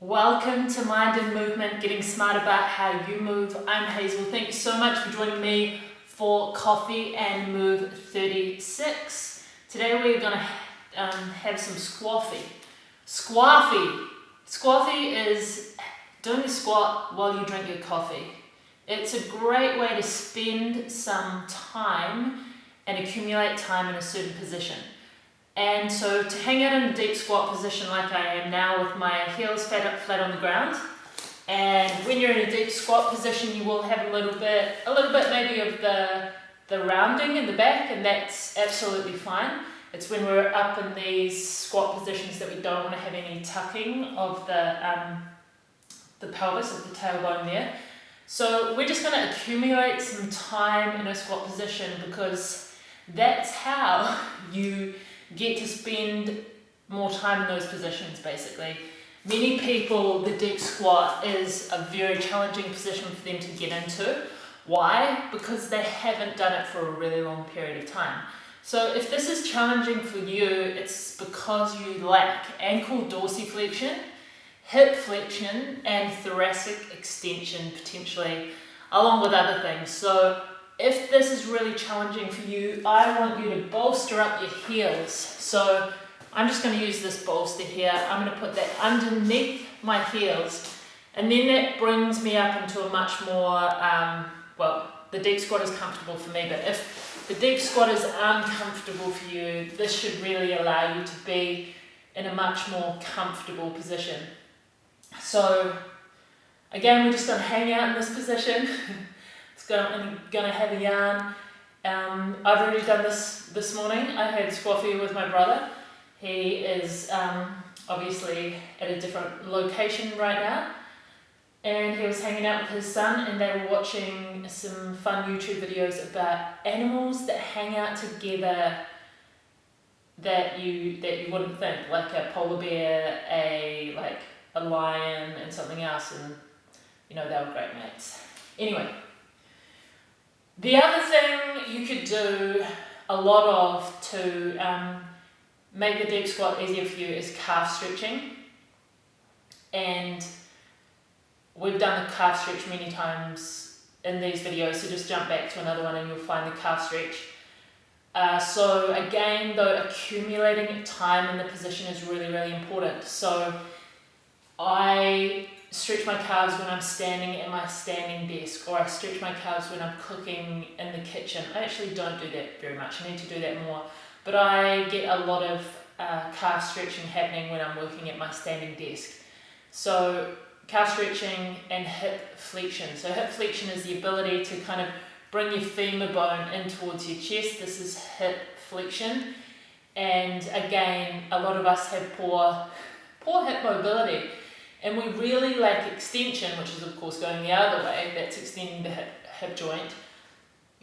Welcome to Mind and Movement, getting smart about how you move. I'm Hazel. Thank you so much for joining me for Coffee and Move 36. Today we're going to have some squoffee. Squoffee is doing a squat while you drink your coffee. It's a great way to spend some time and accumulate time in a certain position. And so to hang out in a deep squat position like I am now with my heels flat on the ground, and when you're in a deep squat position you will have a little bit maybe of the rounding in the back, and that's absolutely fine. It's when we're up in these squat positions that we don't want to have any tucking of the pelvis, of the tailbone there. So we're just going to accumulate some time in a squat position because that's how you get to spend more time in those positions basically. Many people, the deep squat is a very challenging position for them to get into. Why? Because they haven't done it for a really long period of time. So if this is challenging for you, it's because you lack ankle dorsiflexion, hip flexion, and thoracic extension potentially, along with other things. So if this is really challenging for you, I want you to bolster up your heels. So I'm just going to use this bolster here. I'm going to put that underneath my heels, and then that brings me up into a much more, the deep squat is comfortable for me, but if the deep squat is uncomfortable for you, this should really allow you to be in a much more comfortable position. So again, we're just going to hang out in this position. I'm going to have a yarn. I've already done this morning. I had Squoffee with my brother. He is obviously at a different location right now, and he was hanging out with his son, and they were watching some fun YouTube videos about animals that hang out together that you wouldn't think, like a polar bear, a lion, and something else, and they were great mates. Anyway. The other thing you could do a lot of to make the deep squat easier for you is calf stretching. And we've done the calf stretch many times in these videos, so just jump back to another one and you'll find the calf stretch. So again, though, accumulating time in the position is really, really important. So I stretch my calves when I'm standing at my standing desk, or I stretch my calves when I'm cooking in the kitchen. I actually don't do that very much. I need to do that more. But I get a lot of calf stretching happening when I'm working at my standing desk. So calf stretching and hip flexion. So hip flexion is the ability to kind of bring your femur bone in towards your chest. This is hip flexion. And again, a lot of us have poor hip mobility. And we really lack extension, which is of course going the other way, that's extending the hip joint.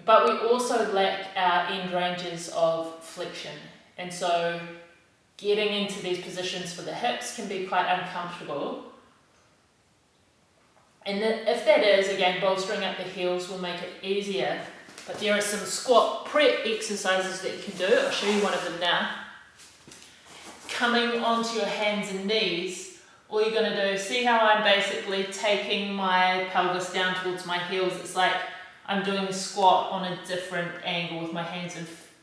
But we also lack our end ranges of flexion. And so getting into these positions for the hips can be quite uncomfortable. And if that is, again, bolstering up the heels will make it easier. But there are some squat prep exercises that you can do. I'll show you one of them now. Coming onto your hands and knees, all you're going to do, see how I'm basically taking my pelvis down towards my heels. It's like I'm doing a squat on a different angle with my hands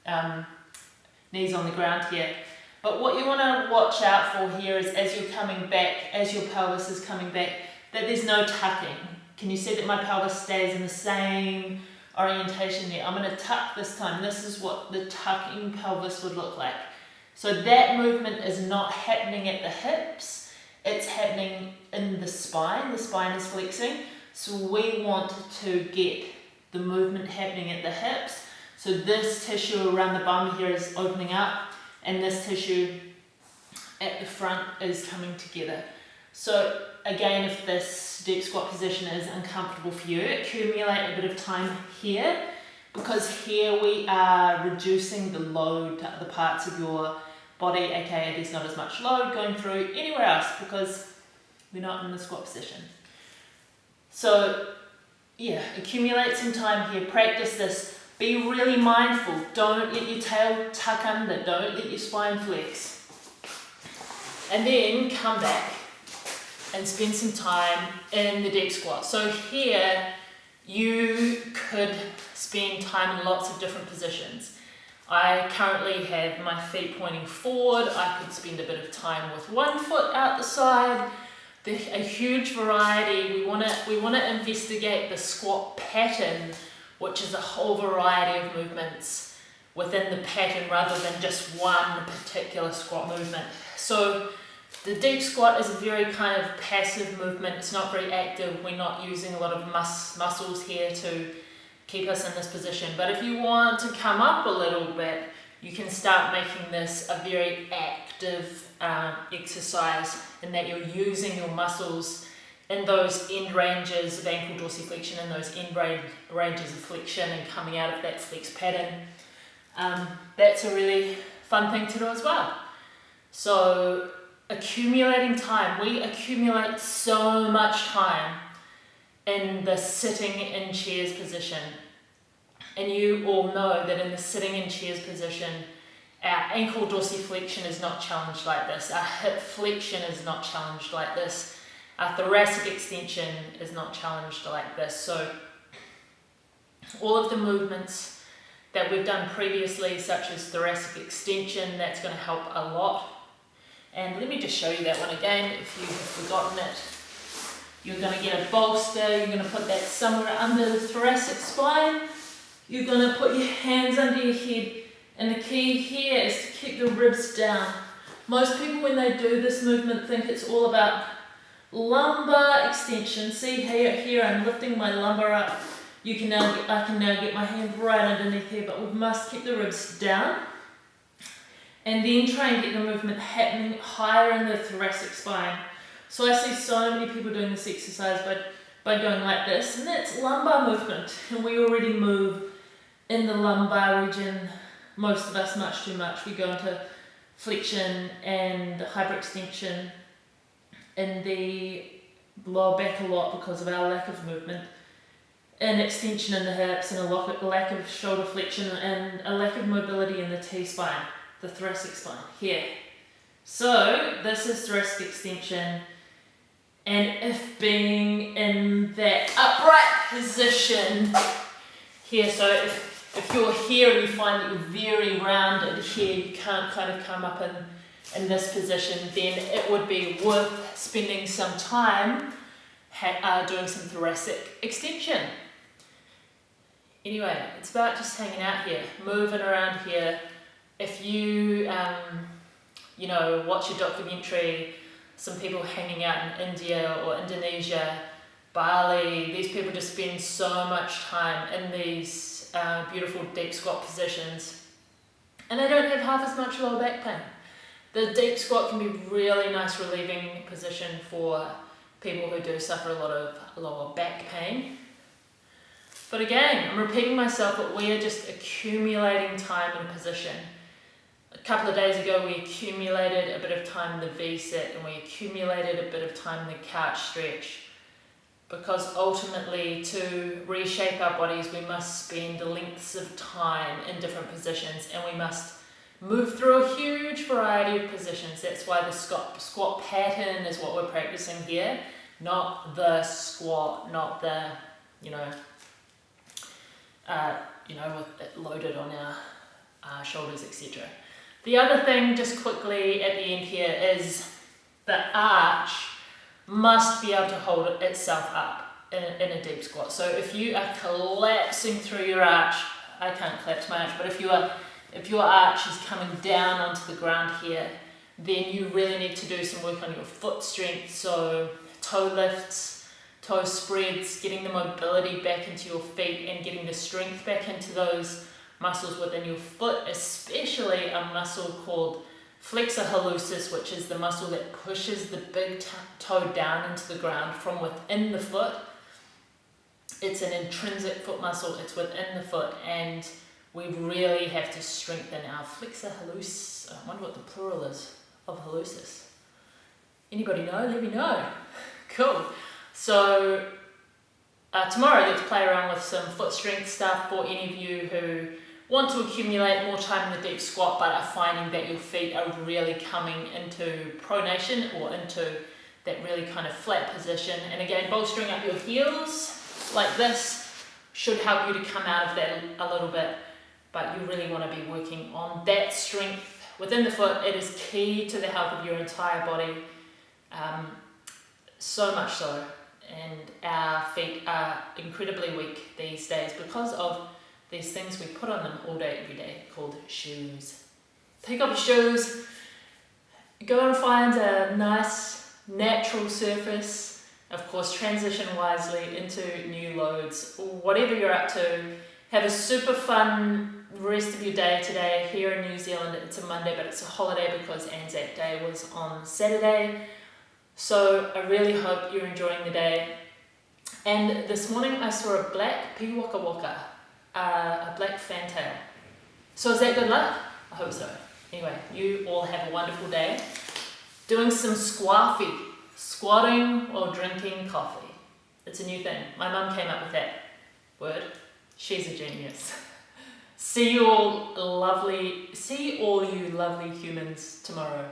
and knees on the ground here. But what you want to watch out for here is as you're coming back, as your pelvis is coming back, that there's no tucking. Can you see that my pelvis stays in the same orientation there? I'm going to tuck this time. This is what the tucking pelvis would look like. So that movement is not happening at the hips. It's happening in the spine is flexing, so we want to get the movement happening at the hips. So this tissue around the bum here is opening up, and this tissue at the front is coming together. So again, if this deep squat position is uncomfortable for you, accumulate a bit of time here, because here we are reducing the load to other parts of your body, aka there's not as much load going through anywhere else because we're not in the squat position. So yeah, accumulate some time here, practice this, be really mindful, don't let your tail tuck under, don't let your spine flex. And then come back and spend some time in the deep squat. So here you could spend time in lots of different positions. I currently have my feet pointing forward. I could spend a bit of time with one foot out the side. A huge variety. We want to investigate the squat pattern, which is a whole variety of movements within the pattern rather than just one particular squat movement. So the deep squat is a very kind of passive movement. It's not very active. We're not using a lot of muscles here to keep us in this position. But if you want to come up a little bit, you can start making this a very active exercise in that you're using your muscles in those end ranges of ankle dorsiflexion and those end ranges of flexion and coming out of that flex pattern. That's a really fun thing to do as well. So accumulating time. We accumulate so much time in the sitting in chairs position. And you all know that in the sitting in chairs position, our ankle dorsiflexion is not challenged like this. Our hip flexion is not challenged like this. Our thoracic extension is not challenged like this. So all of the movements that we've done previously, such as thoracic extension, that's going to help a lot. And let me just show you that one again if you've forgotten it. You're going to get a bolster, you're going to put that somewhere under the thoracic spine. You're going to put your hands under your head, and the key here is to keep the ribs down. Most people when they do this movement think it's all about lumbar extension. See here I'm lifting my lumbar up. I can now get my hand right underneath here, but we must keep the ribs down. And then try and get the movement happening higher in the thoracic spine. So I see so many people doing this exercise by going like this, and that's lumbar movement. And we already move in the lumbar region, most of us much too much. We go into flexion and hyperextension in the lower back a lot because of our lack of movement, and extension in the hips, and a lack of shoulder flexion, and a lack of mobility in the T-spine, the thoracic spine, here. So this is thoracic extension, and if being in that upright position here, so if you're here and you find that you're very rounded here, you can't kind of come up in this position, then it would be worth spending some time doing some thoracic extension. Anyway, it's about just hanging out here, moving around here. If you, watch a documentary, some people hanging out in India or Indonesia, Bali, these people just spend so much time in these beautiful deep squat positions, and they don't have half as much lower back pain. The deep squat can be really nice relieving position for people who do suffer a lot of lower back pain. But again, I'm repeating myself, but we are just accumulating time in a position. A couple of days ago we accumulated a bit of time in the V-sit, and we accumulated a bit of time in the couch stretch, because ultimately to reshape our bodies we must spend lengths of time in different positions, and we must move through a huge variety of positions. That's why the squat pattern is what we're practicing here, not the squat, not the, with it loaded on our shoulders, etc. The other thing, just quickly at the end here, is the arch must be able to hold itself up in a deep squat. So if you are collapsing through your arch, I can't collapse my arch, but if your arch is coming down onto the ground here, then you really need to do some work on your foot strength. So toe lifts, toe spreads, getting the mobility back into your feet and getting the strength back into those muscles within your foot, especially a muscle called flexor hallucis, which is the muscle that pushes the big toe down into the ground from within the foot. It's an intrinsic foot muscle, it's within the foot, and we really have to strengthen our flexor hallucis. I wonder what the plural is of hallucis. Anybody know? Let me know. Cool. So tomorrow let's play around with some foot strength stuff for any of you who want to accumulate more time in the deep squat but are finding that your feet are really coming into pronation or into that really kind of flat position. And again, bolstering up your heels like this should help you to come out of that a little bit, but you really want to be working on that strength within the foot. It is key to the health of your entire body, so much so. And our feet are incredibly weak these days because of these things we put on them all day, every day, called shoes. Take off your shoes, go and find a nice natural surface. Of course, transition wisely into new loads. Whatever you're up to, have a super fun rest of your day today. Here in New Zealand, it's a Monday, but it's a holiday because Anzac Day was on Saturday. So I really hope you're enjoying the day. And this morning I saw a black piwaka waka, a black fantail. So is that good luck? I hope so. Anyway, you all have a wonderful day. Doing some squoffee, squatting while drinking coffee. It's a new thing. My mum came up with that word. She's a genius. See you all you lovely humans tomorrow.